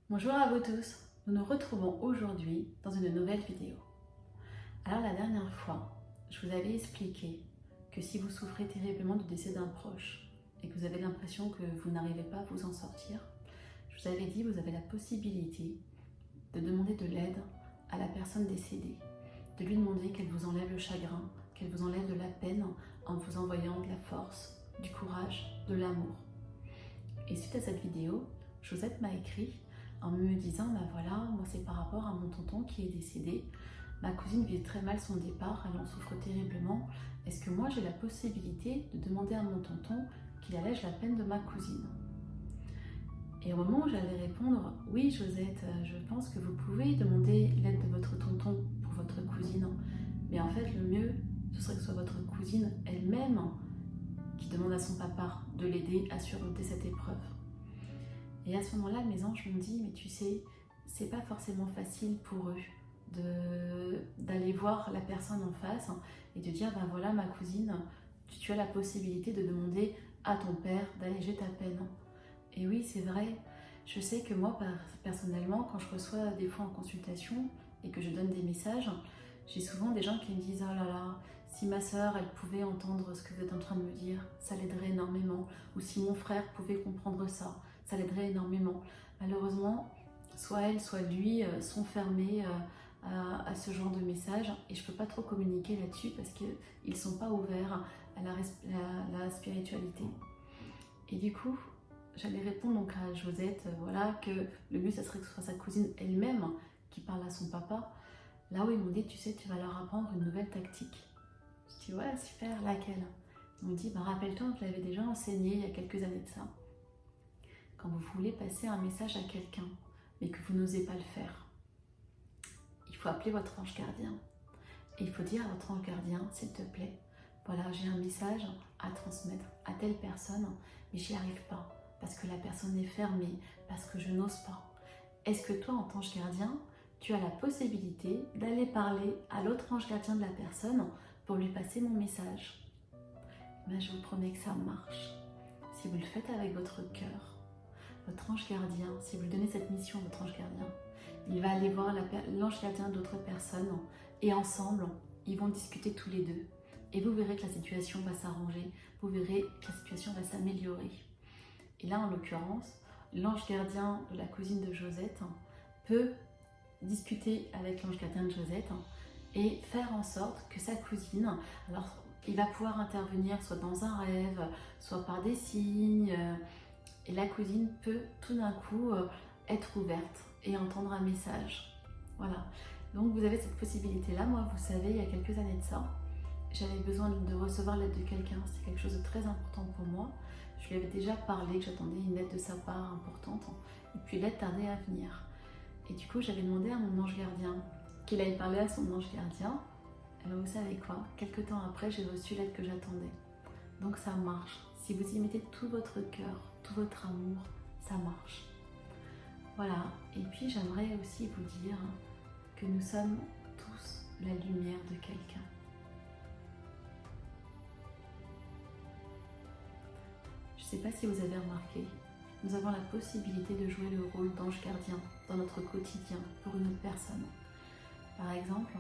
Bonjour à vous tous, nous nous retrouvons aujourd'hui dans une nouvelle vidéo. Alors la dernière fois, je vous avais expliqué que si vous souffrez terriblement du décès d'un proche et que vous avez l'impression que vous n'arrivez pas à vous en sortir, je vous avais dit que vous avez la possibilité de demander de l'aide à la personne décédée, de lui demander qu'elle vous enlève le chagrin, qu'elle vous enlève de la peine en vous envoyant de la force, du courage, de l'amour. Et suite à cette vidéo, Josette m'a écrit en me disant, ben voilà, moi c'est par rapport à mon tonton qui est décédé. Ma cousine vit très mal son départ, elle en souffre terriblement. Est-ce que moi j'ai la possibilité de demander à mon tonton qu'il allège la peine de ma cousine? Et au moment où j'allais répondre, oui Josette, je pense que vous pouvez demander l'aide de votre tonton pour votre cousine. Mais en fait le mieux, ce serait que ce soit votre cousine elle-même qui demande à son papa de l'aider à surmonter cette épreuve. Et à ce moment-là, mes anges m'ont dit, mais tu sais, c'est pas forcément facile pour eux d'aller voir la personne en face et de dire, ben voilà ma cousine, tu as la possibilité de demander à ton père d'alléger ta peine. Et oui, c'est vrai, je sais que moi, personnellement, quand je reçois des fois en consultation et que je donne des messages, j'ai souvent des gens qui me disent, oh là là, si ma sœur, elle pouvait entendre ce que vous êtes en train de me dire, ça l'aiderait énormément. Ou si mon frère pouvait comprendre ça, ça l'aiderait énormément. Malheureusement, soit elle, soit lui sont fermés à ce genre de messages et je ne peux pas trop communiquer là-dessus parce qu'ils ne sont pas ouverts à la spiritualité. Et du coup, j'allais répondre donc à Josette, voilà, que le mieux, ça serait que ce soit sa cousine elle-même qui parle à son papa. Là où ils m'ont dit, tu sais, tu vas leur apprendre une nouvelle tactique. Je dis, ouais, super, laquelle? Ils m'ont dit, bah, rappelle-toi, on te l'avait déjà enseigné il y a quelques années de ça. Quand vous voulez passer un message à quelqu'un, mais que vous n'osez pas le faire, il faut appeler votre ange gardien. Et il faut dire à votre ange gardien, s'il te plaît, voilà, j'ai un message à transmettre à telle personne, mais j'y arrive pas, parce que la personne est fermée, parce que je n'ose pas. Est-ce que toi, en tant que gardien, tu as la possibilité d'aller parler à l'autre ange gardien de la personne pour lui passer mon message? Ben, je vous promets que ça marche. Si vous le faites avec votre cœur, votre ange gardien, si vous lui donnez cette mission à votre ange gardien, il va aller voir l'ange gardien d'autres personnes et ensemble, ils vont discuter tous les deux. Et vous verrez que la situation va s'arranger, vous verrez que la situation va s'améliorer. Et là, en l'occurrence, l'ange gardien de la cousine de Josette peut discuter avec l'ange gardien de Josette et faire en sorte que sa cousine, alors il va pouvoir intervenir soit dans un rêve, soit par des signes, et la cousine peut tout d'un coup être ouverte et entendre un message. Voilà, donc vous avez cette possibilité-là. Moi, vous savez, il y a quelques années de ça, j'avais besoin de recevoir l'aide de quelqu'un, c'était quelque chose de très important pour moi. Je lui avais déjà parlé que j'attendais une aide de sa part importante, et puis l'aide tardait à venir. Et du coup, j'avais demandé à mon ange gardien qu'il aille parler à son ange gardien. Et bien, vous savez quoi? Quelques temps après, j'ai reçu l'aide que j'attendais. Donc ça marche. Si vous y mettez tout votre cœur, tout votre amour, ça marche. Voilà. Et puis, j'aimerais aussi vous dire que nous sommes tous la lumière de quelqu'un. Je ne sais pas si vous avez remarqué, nous avons la possibilité de jouer le rôle d'ange gardien dans notre quotidien pour une autre personne. Par exemple,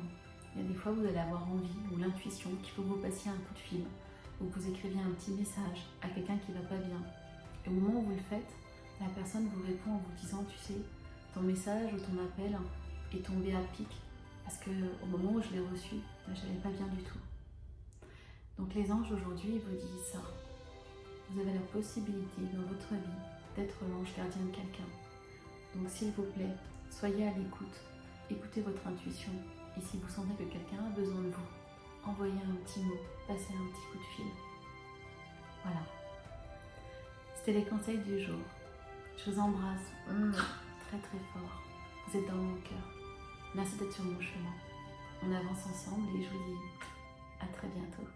il y a des fois où vous allez avoir envie ou l'intuition qu'il faut que vous passiez un coup de fil ou que vous écriviez un petit message à quelqu'un qui ne va pas bien. Et au moment où vous le faites, la personne vous répond en vous disant, tu sais, ton message ou ton appel est tombé à pic parce qu'au moment où je l'ai reçu, je n'allais pas bien du tout. Donc les anges aujourd'hui vous disent ça. Vous avez la possibilité dans votre vie d'être l'ange gardien de quelqu'un. Donc s'il vous plaît, soyez à l'écoute, écoutez votre intuition et si vous sentez que quelqu'un a besoin de vous, envoyez un petit mot, passez un petit coup de fil. Voilà. C'était les conseils du jour. Je vous embrasse très très fort. Vous êtes dans mon cœur. Merci d'être sur mon chemin. On avance ensemble et je vous dis à très bientôt.